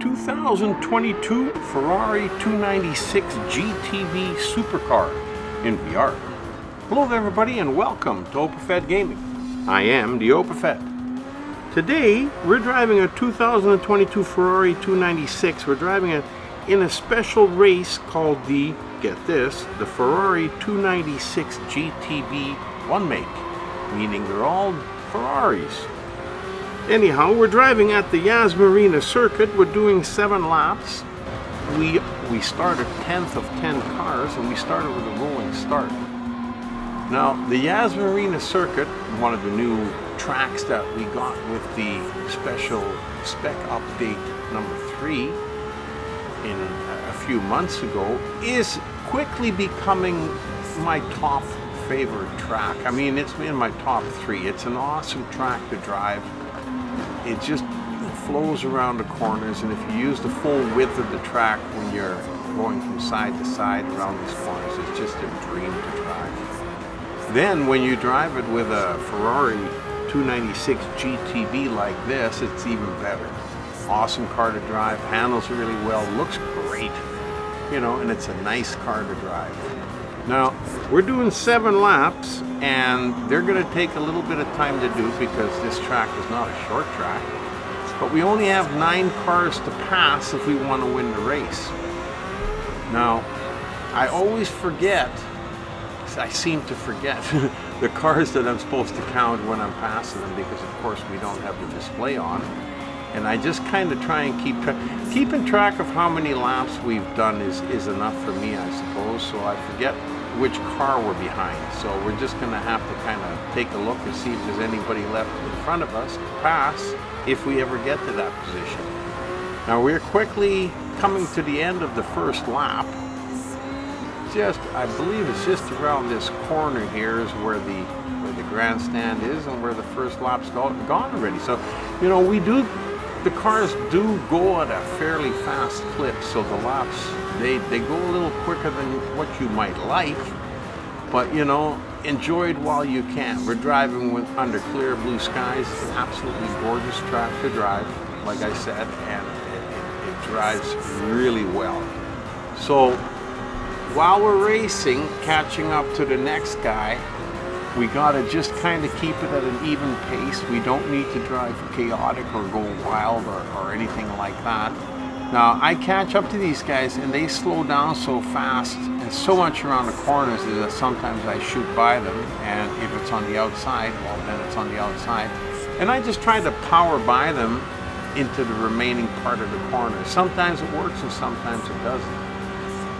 2022 Ferrari 296 GTB Supercar in VR. Hello there everybody and welcome to OpaFed Gaming. I am the OpaFed. Today we're driving a 2022 Ferrari 296. We're driving it in a special race called the, get this, the Ferrari 296 GTB one make, meaning they're all Ferraris. Anyhow, we're driving at the Yas Marina Circuit. We're doing 7 laps. We started 10th of 10 cars, and we started with a rolling start. Now, the Yas Marina Circuit, one of the new tracks that we got with the special spec update number 3 in a few months ago, is quickly becoming my top favorite track. I mean, it's in my top 3. It's an awesome track to drive. It just flows around the corners, and if you use the full width of the track when you're going from side to side around these corners, it's just a dream to drive. Then when you drive it with a Ferrari 296 GTB like this, it's even better. Awesome car to drive, handles really well, looks great, you know, and it's a nice car to drive. Now, we're doing 7 laps, and they're going to take a little bit of time to do because this track is not a short track. But we only have 9 cars to pass if we want to win the race. Now, I always forget, I seem to forget the cars that I'm supposed to count when I'm passing them because, of course, we don't have the display on. And I just kind of try and keeping track of how many laps we've done is enough for me, I suppose. So I forget which car we're behind. So we're just going to have to kind of take a look and see if there's anybody left in front of us to pass if we ever get to that position. Now we're quickly coming to the end of the first lap. I believe it's just around this corner here is where the grandstand is and where the first lap's gone already. So, you know, the cars do go at a fairly fast clip, so the laps, they go a little quicker than what you might like, but you know, enjoy it while you can. We're driving under clear blue skies. It's an absolutely gorgeous track to drive, like I said, and it drives really well. So while we're racing, catching up to the next guy, we gotta just kind of keep it at an even pace. We don't need to drive chaotic or go wild or anything like that. Now, I catch up to these guys and they slow down so fast and so much around the corners that sometimes I shoot by them, and if it's on the outside, well then it's on the outside. And I just try to power by them into the remaining part of the corner. Sometimes it works and sometimes it doesn't.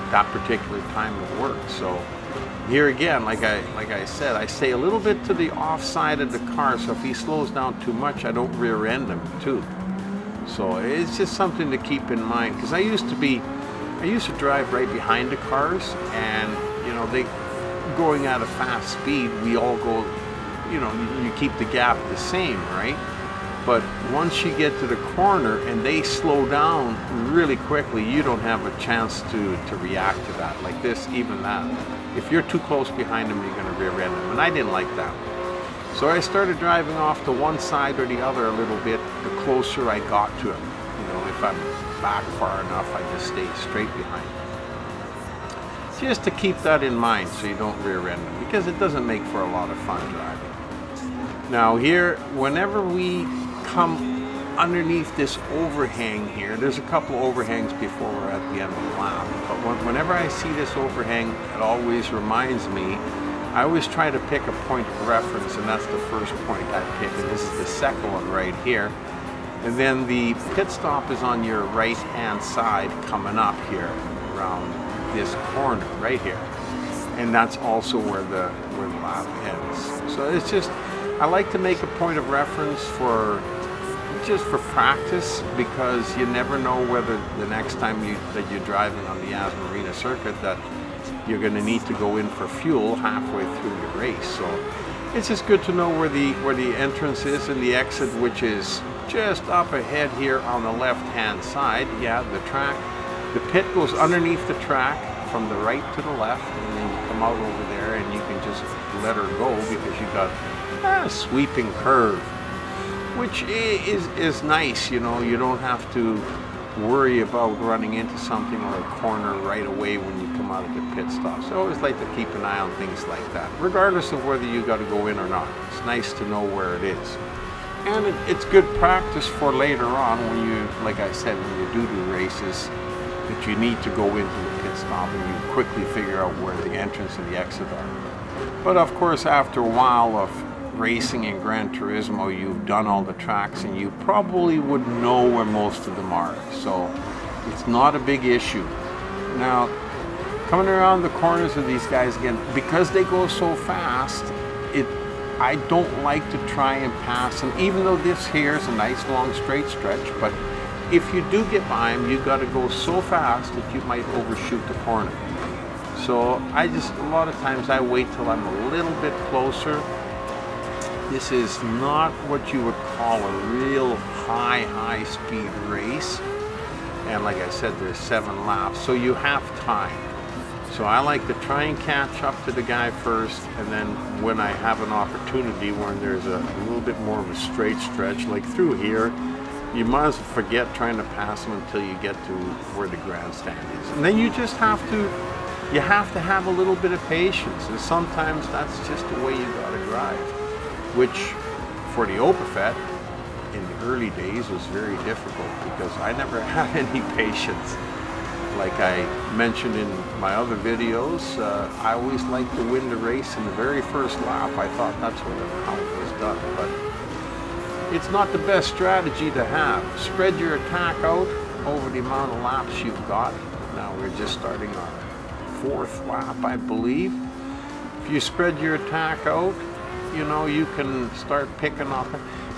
That particular time it works. So here again, like I said, I stay a little bit to the offside of the car, so if he slows down too much, I don't rear end him too. So it's just something to keep in mind, because I used to drive right behind the cars, and you know, they going at a fast speed, we all go, you know, you keep the gap the same, right? But once you get to the corner and they slow down really quickly, you don't have a chance to react to that. Like this, even that. If you're too close behind them, you're going to rear end them. And I didn't like that. So I started driving off to one side or the other a little bit the closer I got to him. You know, if I'm back far enough, I just stay straight behind him. Just to keep that in mind so you don't rear end them, because it doesn't make for a lot of fun driving. Now here, whenever we come underneath this overhang here, there's a couple overhangs before we're at the end of the lap, but whenever I see this overhang, it always reminds me, I always try to pick a point of reference, and that's the first point I pick, and this is the second one right here. And then the pit stop is on your right hand side coming up here around this corner right here, and that's also where the lap ends. So it's just, I like to make a point of reference just for practice, because you never know whether the next time that you're driving on the Yas Marina Circuit that you're going to need to go in for fuel halfway through your race. So it's just good to know where the entrance is and the exit, which is just up ahead here on the left hand side. Yeah, the pit goes underneath the track from the right to the left, and then you come out over there and you can just let her go because you got a sweeping curve, which is nice. You know, you don't have to worry about running into something or a corner right away when you come out of the pit stop. So I always like to keep an eye on things like that, regardless of whether you got to go in or not. It's nice to know where it is. And it's good practice for later on when you, like I said, when you do races, that you need to go into the pit stop and you quickly figure out where the entrance and the exit are. But of course, after a while of racing in Gran Turismo, you've done all the tracks and you probably would know where most of them are. So it's not a big issue. Now, coming around the corners of these guys again, because they go so fast, I don't like to try and pass them, even though this here is a nice long straight stretch. But if you do get by them, you got to go so fast that you might overshoot the corner. So a lot of times I wait till I'm a little bit closer. This is not what you would call a real high speed race. And like I said, there's 7 laps, so you have time. So I like to try and catch up to the guy first, and then when I have an opportunity when there's a little bit more of a straight stretch, like through here, you might as well forget trying to pass them until you get to where the grandstand is. And then you just have to have a little bit of patience, and sometimes that's just the way you gotta drive, which for the Opafet in the early days was very difficult because I never had any patience. Like I mentioned in my other videos, I always liked to win the race in the very first lap. I thought that's how it was done, but it's not the best strategy to have. Spread your attack out over the amount of laps you've got. Now we're just starting our 4th lap, I believe. If you spread your attack out, you know, you can start picking up,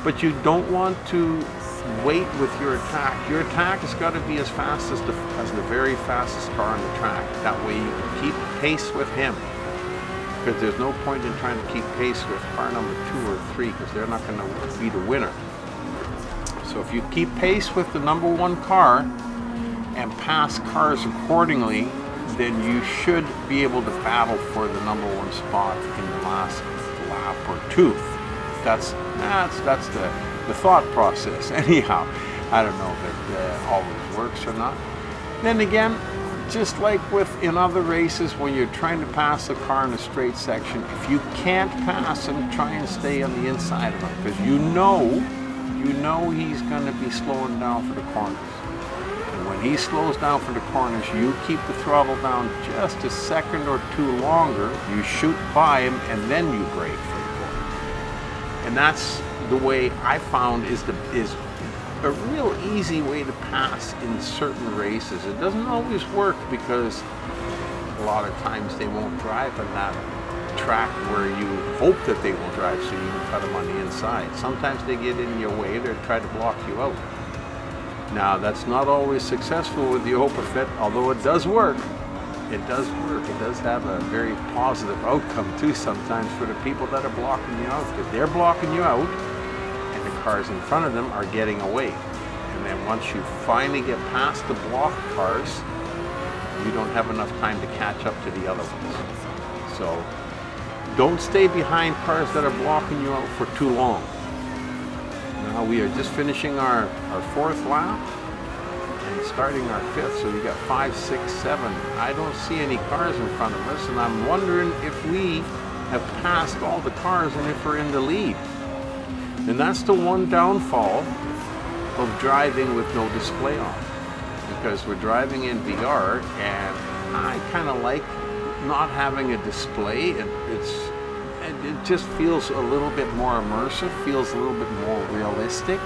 but you don't want to wait with your attack. Your attack has got to be as fast as the very fastest car on the track. That way you can keep pace with him, because there's no point in trying to keep pace with car number 2 or 3, because they're not going to be the winner. So if you keep pace with the number 1 car and pass cars accordingly, then you should be able to battle for the number 1 spot in the last lap or 2. That's the thought process. Anyhow, I don't know if it always works or not. Then again, just like in other races, when you're trying to pass a car in a straight section, if you can't pass him, try and stay on the inside of him, because you know he's going to be slowing down for the corners. And when he slows down for the corners, you keep the throttle down just a second or 2 longer, you shoot by him, and then you brake for the corner. And that's the way I found is a real easy way to pass in certain races. It doesn't always work, because a lot of times they won't drive on that track where you hope that they will drive, so you can cut them on the inside. Sometimes they get in your way, they try to block you out. Now that's not always successful with the Opafet, although it does work. It does work. It does have a very positive outcome too sometimes for the people that are blocking you out, because they're blocking you out and the cars in front of them are getting away. And then once you finally get past the blocked cars, you don't have enough time to catch up to the other ones. So don't stay behind cars that are blocking you out for too long. Now we are just finishing our 4th lap and starting our 5th, so we got 5, 6, 7. I don't see any cars in front of us, and I'm wondering if we have passed all the cars and if we're in the lead. And that's the one downfall of driving with no display on, because we're driving in VR, and I kind of like not having a display. It just feels a little bit more immersive, feels a little bit more realistic.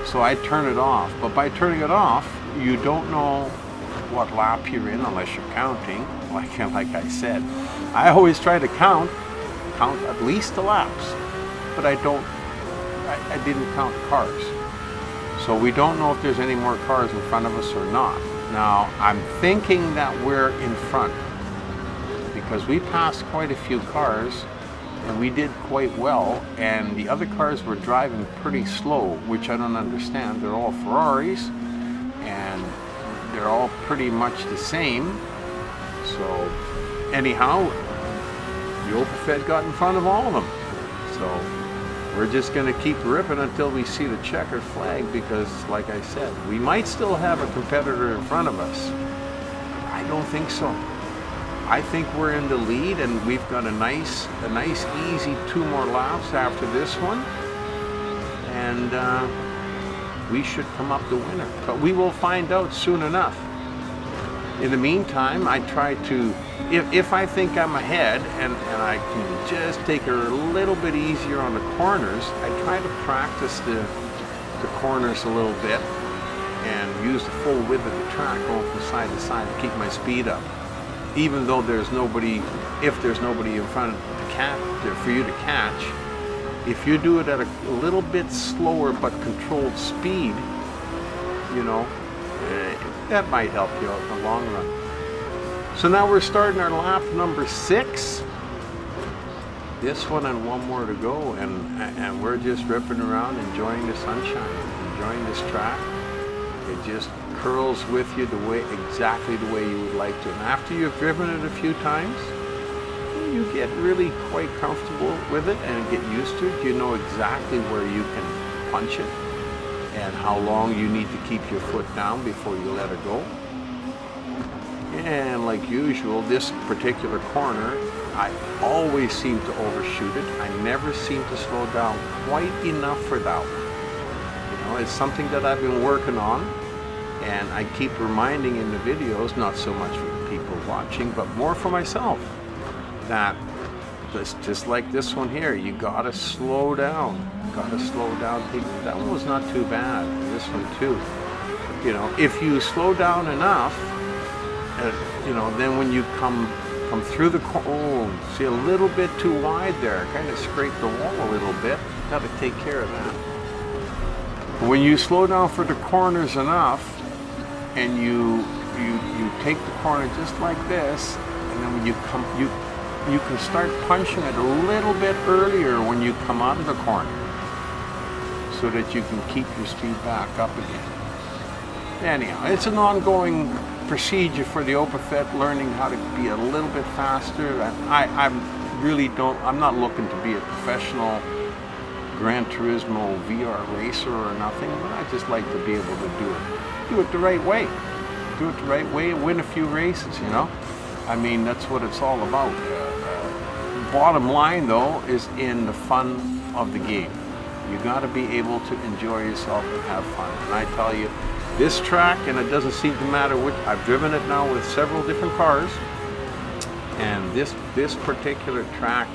So I turn it off. But by turning it off, you don't know what lap you're in unless you're counting. Like I said, I always try to count at least the laps, but I didn't count cars. So we don't know if there's any more cars in front of us or not. Now, I'm thinking that we're in front, because we passed quite a few cars and we did quite well, and the other cars were driving pretty slow, which I don't understand. They're all Ferraris and they're all pretty much the same. So anyhow, the Opafet got in front of all of them. So we're just going to keep ripping until we see the checkered flag, because like I said, we might still have a competitor in front of us. I don't think so. I think we're in the lead, and we've got a nice easy 2 more laps after this one, and we should come up the winner. But we will find out soon enough. In the meantime, I try to, if I think I'm ahead and I can just take it a little bit easier on the corners, I try to practice the corners a little bit and use the full width of the track going from side to side to keep my speed up. Even though there's nobody, if there's nobody in front for you to catch, if you do it at a little bit slower but controlled speed, you know, that might help you out in the long run. So now we're starting our lap number 6. This one and 1 more to go, and we're just ripping around, enjoying the sunshine, enjoying this track. It just curls with you exactly the way you would like to. And after you've driven it a few times, you get really quite comfortable with it and get used to it. You know exactly where you can punch it and how long you need to keep your foot down before you let it go. And like usual, this particular corner, I always seem to overshoot it. I never seem to slow down quite enough for that one. You know, it's something that I've been working on, and I keep reminding in the videos, not so much for the people watching, but more for myself, that just like this one here, you gotta slow down. Gotta slow down. That one was not too bad. This one too. You know, if you slow down enough, you know, then when you come through the see a little bit too wide there, kind of scrape the wall a little bit. Got to take care of that. When you slow down for the corners enough, and you take the corner just like this, and then when you come, you can start punching it a little bit earlier when you come out of the corner, so that you can keep your speed back up again. Anyhow, it's an ongoing procedure for the Opafet, learning how to be a little bit faster. I'm not looking to be a professional Gran Turismo VR racer or nothing, but I just like to be able to do it the right way. Do it the right way and win a few races, you know? I mean, that's what it's all about. Bottom line, though, is in the fun of the game. You got to be able to enjoy yourself and have fun. And I tell you, this track, and it doesn't seem to matter which, I've driven it now with several different cars, and this particular track,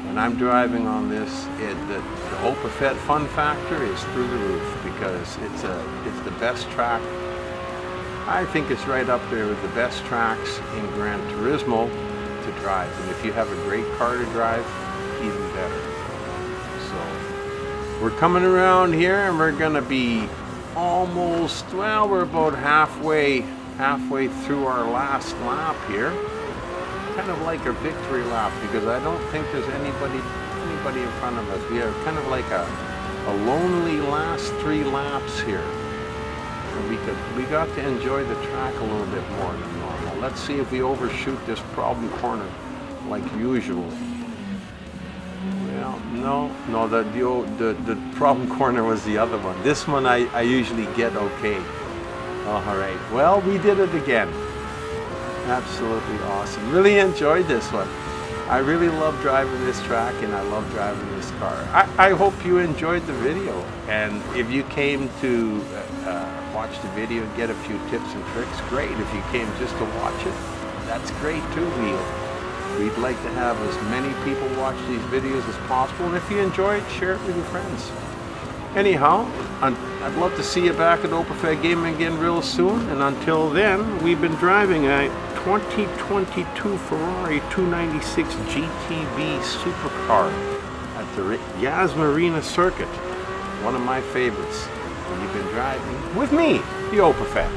when I'm driving on this, the Opafet fun factor is through the roof, because it's the best track. I think it's right up there with the best tracks in Gran Turismo to drive, and if you have a great car to drive, even better. So we're coming around here, and we're gonna be almost, well, we're about halfway through our last lap here. Kind of like a victory lap, because I don't think there's anybody in front of us. We have kind of like a lonely last 3 laps here. And we got to enjoy the track a little bit more than normal. Let's see if we overshoot this problem corner like usual. Well, no, the problem corner was the other one. This one I usually get okay. All right, well, we did it again. Absolutely awesome. Really enjoyed this one. I really love driving this track, and I love driving this car. I hope you enjoyed the video, and if you came to watch the video and get a few tips and tricks, great. If you came just to watch it, that's great too. We'd like to have as many people watch these videos as possible, and if you enjoy it, share it with your friends. Anyhow, I'd love to see you back at Opafet Gaming again real soon, and until then, we've been driving a 2022 Ferrari 296 GTB Supercar at the Yas Marina Circuit, one of my favorites. And you've been driving with me, the Opafet.